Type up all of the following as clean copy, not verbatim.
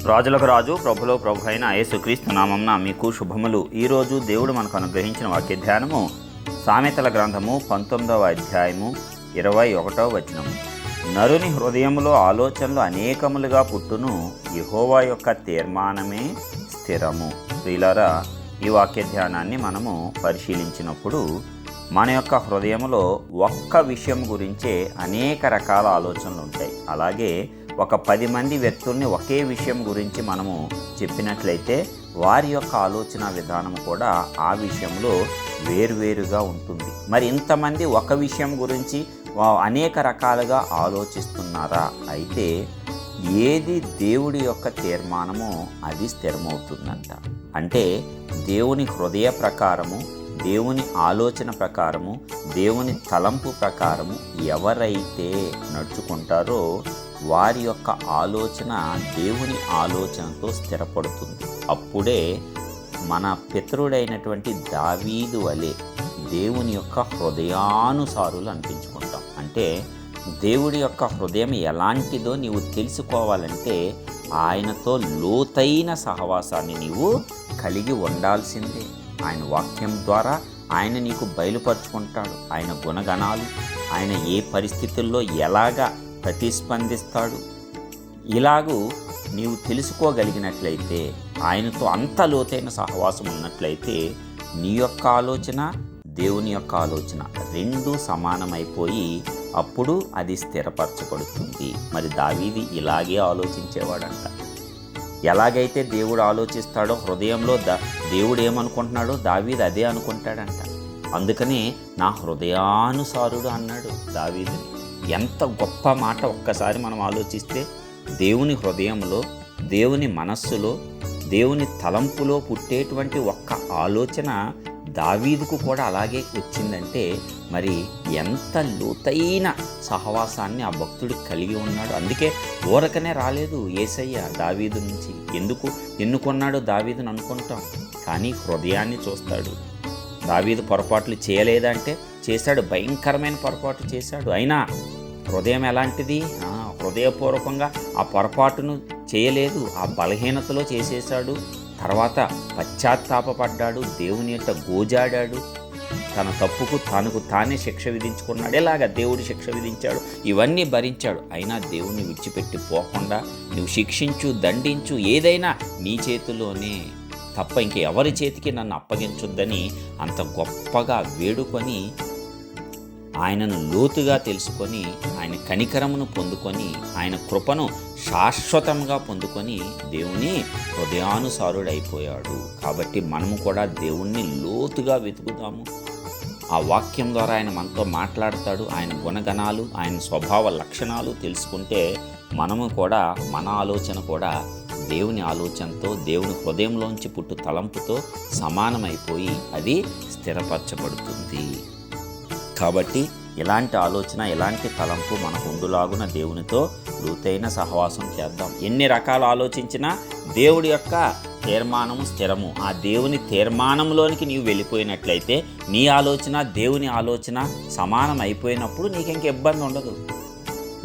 రాజులకు రాజు ప్రభులో ప్రభు అయిన యేసుక్రీస్తు నామమున మీకు శుభములు. ఈరోజు దేవుడు మనకు అనుగ్రహించిన వాక్య ధ్యానము సామెతల గ్రంథము 19వ అధ్యాయము 21వ వచనము. నరుని హృదయములో ఆలోచనలు అనేకములుగా పుట్టును, యెహోవా యొక్క తీర్మానమే స్థిరము. ప్రియులారా, ఈ వాక్య ధ్యానాన్ని మనము పరిశీలించినప్పుడు మన యొక్క హృదయంలో ఒక్క విషయం గురించే అనేక రకాల ఆలోచనలు ఉంటాయి. అలాగే ఒక 10 మంది వ్యక్తుల్ని ఒకే విషయం గురించి మనము చెప్పినట్లయితే వారి యొక్క ఆలోచన విధానం కూడా ఆ విషయంలో వేరువేరుగా ఉంటుంది. మరి ఇంతమంది ఒక విషయం గురించి అనేక రకాలుగా ఆలోచిస్తున్నారా? అయితే ఏది దేవుడి యొక్క తీర్మానమో అది స్థిరమవుతుందంట. అంటే దేవుని హృదయ ప్రకారము, దేవుని ఆలోచన ప్రకారము, దేవుని తలంపు ప్రకారము ఎవరైతే నడుచుకుంటారో వారి యొక్క ఆలోచన దేవుని ఆలోచనతో స్థిరపడుతుంది. అప్పుడే మన పితరుడైనటువంటి దావీదు వలె దేవుని యొక్క హృదయానుసారులు అనిపించుకుంటాం. అంటే దేవుడి యొక్క హృదయం ఎలాంటిదో నీవు తెలుసుకోవాలంటే ఆయనతో లోతైన సహవాసాన్ని నీవు కలిగి ఉండాల్సిందే. ఆయన వాక్యం ద్వారా ఆయన నీకు బయలుపరుచుకుంటాడు. ఆయన గుణగణాలు, ఆయన ఏ పరిస్థితుల్లో ఎలాగా ప్రతిస్పందిస్తాడు, ఇలాగూ నీవు తెలుసుకోగలిగినట్లయితే, ఆయనతో అంత లోతైన సహవాసం ఉన్నట్లయితే నీ యొక్క ఆలోచన, దేవుని యొక్క ఆలోచన రెండూ సమానమైపోయి అప్పుడు అది స్థిరపరచబడుతుంది. మరి దావీదు ఇలాగే ఆలోచించేవాడంట. ఎలాగైతే దేవుడు ఆలోచిస్తాడో హృదయంలో దేవుడు ఏమనుకుంటున్నాడో దావీదు అదే అనుకుంటాడంట. అందుకనే నా హృదయానుసారుడు అన్నాడు దావీదుని. ఎంత గొప్ప మాట! ఒక్కసారి మనం ఆలోచిస్తే దేవుని హృదయంలో, దేవుని మనస్సులో, దేవుని తలంపులో పుట్టేటువంటి ఒక్క ఆలోచన దావీదుకు కూడా అలాగే వచ్చిందంటే మరి ఎంత లోతైన సహవాసాన్ని ఆ భక్తుడు కలిగి ఉన్నాడు. అందుకే ఊరకనే రాలేదు యేసయ్య దావీదు నుంచి. ఎందుకు ఎన్నుకున్నాడు దావీదుని అనుకుంటాం, కానీ హృదయాన్ని చూస్తాడు. దావీదు పొరపాట్లు చేయలేదంటే చేశాడు, భయంకరమైన పొరపాటు చేశాడు. అయినా హృదయం ఎలాంటిది? హృదయపూర్వకంగా ఆ పొరపాటును చేయలేదు, ఆ బలహీనతలో చేసేశాడు. తర్వాత పశ్చాత్తాపడ్డాడు, దేవుని యొక్క గోజాడాడు, తన తప్పుకు తానే శిక్ష విధించుకున్నాడు. ఎలాగా దేవుడు శిక్ష విధించాడు, ఇవన్నీ భరించాడు. అయినా దేవుణ్ణి విడిచిపెట్టి పోకుండా నువ్వు శిక్షించు, దండించు, ఏదైనా నీ చేతిలోనే తప్ప ఇంకెవరి చేతికి నన్ను అప్పగించొద్దని అంత గొప్పగా వేడుకొని ఆయనను లోతుగా తెలుసుకొని ఆయన కనికరమును పొందుకొని ఆయన కృపను శాశ్వతంగా పొందుకొని దేవుని హృదయానుసారుడైపోయాడు. కాబట్టి మనము కూడా దేవుణ్ణి లోతుగా వెతుకుదాము. ఆ వాక్యం ద్వారా ఆయన మనతో మాట్లాడతాడు. ఆయన గుణగణాలు, ఆయన స్వభావ లక్షణాలు తెలుసుకుంటే మనము కూడా, మన ఆలోచన కూడా దేవుని ఆలోచనతో, దేవుని హృదయంలోంచి పుట్టు తలంపుతో సమానమైపోయి అది స్థిరపరచబడుతుంది. కాబట్టి ఎలాంటి ఆలోచన, ఎలాంటి తలంపు మనకు ఉండులాగున దేవునితో లోతైన సహవాసం చేద్దాం. ఎన్ని రకాలు ఆలోచించినా దేవుడి యొక్క తీర్మానము స్థిరము. ఆ దేవుని తీర్మానంలోనికి నీవు వెళ్ళిపోయినట్లయితే నీ ఆలోచన, దేవుని ఆలోచన సమానం అయిపోయినప్పుడు నీకింక ఇబ్బంది ఉండదు,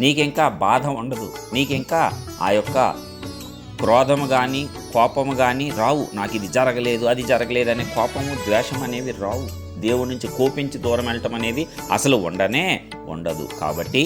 నీకింకా బాధ ఉండదు, నీకింకా ఆ యొక్క క్రోధము కానీ కోపము కానీ రావు. నాకు ఇది జరగలేదు, అది జరగలేదు అనే కోపము, ద్వేషం అనేవి రావు. దేవుడి నుంచి కోపించి దూరం వెళ్ళటం అనేది అసలు ఉండదు. కాబట్టి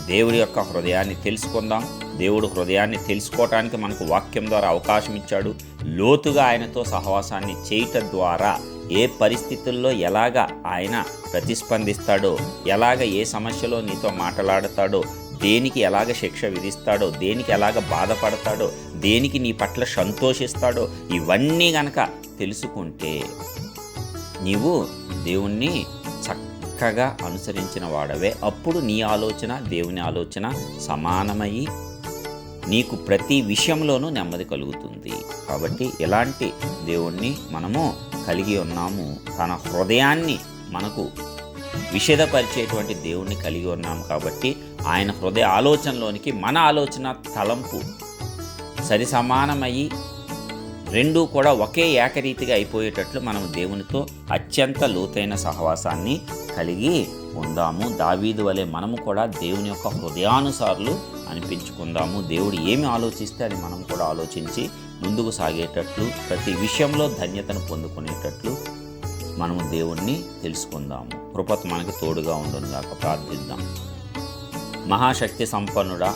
దేవుడి యొక్క హృదయాన్ని తెలుసుకుందాం. దేవుడు హృదయాన్ని తెలుసుకోవటానికి మనకు వాక్యం ద్వారా అవకాశం ఇచ్చాడు. లోతుగా ఆయనతో సహవాసాన్ని చేయటం ద్వారా ఏ పరిస్థితుల్లో ఎలాగ ఆయన ప్రతిస్పందిస్తాడో, ఎలాగ ఏ సమస్యలో నీతో మాట్లాడతాడో, దేనికి ఎలాగ శిక్ష విధిస్తాడో, దేనికి ఎలాగ బాధపడతాడో, దేనికి నీ పట్ల సంతోషిస్తాడో, ఇవన్నీ గనక తెలుసుకుంటే నీవు దేవుణ్ణి చక్కగా అనుసరించిన వాడవే. అప్పుడు నీ ఆలోచన, దేవుని ఆలోచన సమానమయ్యి నీకు ప్రతి విషయంలోనూ నెమ్మది కలుగుతుంది. కాబట్టి ఎలాంటి దేవుణ్ణి మనము కలిగి ఉన్నాము? తన హృదయాన్ని మనకు విషదపరిచేటువంటి దేవుణ్ణి కలిగి ఉన్నాము. కాబట్టి ఆయన హృదయ ఆలోచనలోనికి మన ఆలోచన, తలంపు సరి సమానమయ్యి రెండూ కూడా ఒకే ఏకరీతిగా అయిపోయేటట్లు మనం దేవునితో అత్యంత లోతైన సహవాసాన్ని కలిగి ఉందాము. దావీదు వలె మనము కూడా దేవుని యొక్క హృదయానుసారులు అనిపించుకుందాము. దేవుడు ఏమి ఆలోచిస్తే అది మనం కూడా ఆలోచించి ముందుకు సాగేటట్లు, ప్రతి విషయంలో ధన్యతను పొందుకునేటట్లు మనము దేవుణ్ణి తెలుసుకుందాము. కృపత మనకి తోడుగా ఉండునుగాక. ప్రార్థిద్దాం. మహాశక్తి సంపన్నుడా,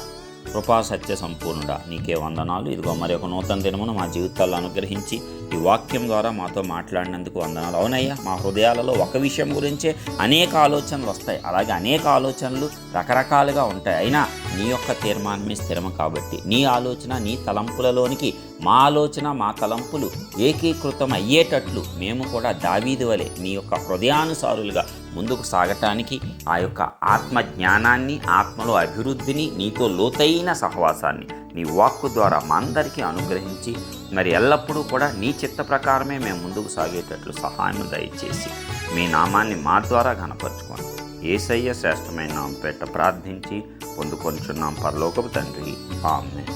కృపా సత్య సంపూర్ణుడా, నీకే వందనాలు. ఇదిగో మరి ఒక నూతన దినమును మా జీవితాల్లో అనుగ్రహించి ఈ వాక్యం ద్వారా మాతో మాట్లాడినందుకు వందనాలు. అవునయ్యా, మా హృదయాలలో ఒక విషయం గురించే అనేక ఆలోచనలు వస్తాయి, అలాగే అనేక ఆలోచనలు రకరకాలుగా ఉంటాయి. అయినా నీ యొక్క తీర్మానమే స్థిరము కాబట్టి నీ ఆలోచన, నీ తలంపులలోనికి మా ఆలోచన, మా తలంపులు ఏకీకృతం అయ్యేటట్లు మేము కూడా దావీదు వలె నీ యొక్క హృదయానుసారులుగా ముందుకు సాగటానికి ఆ యొక్క ఆత్మ జ్ఞానాన్ని, ఆత్మలో అభివృద్ధిని, నీతో లోతైన సహవాసాన్ని నీ వాక్కు ద్వారా మా అందరికీ అనుగ్రహించి మరి ఎల్లప్పుడూ కూడా నీ చిత్త ప్రకారమే మేము ముందుకు సాగేటట్లు సహాయం దయచేసి మీ నామాన్ని మా ద్వారా ఘనపరచుకోండి. యేసయ్య శ్రేష్టమైన నామం పేట ప్రార్థించి పొందుకొనుచున్నాం పరలోకపు తండ్రి. ఆమేన్.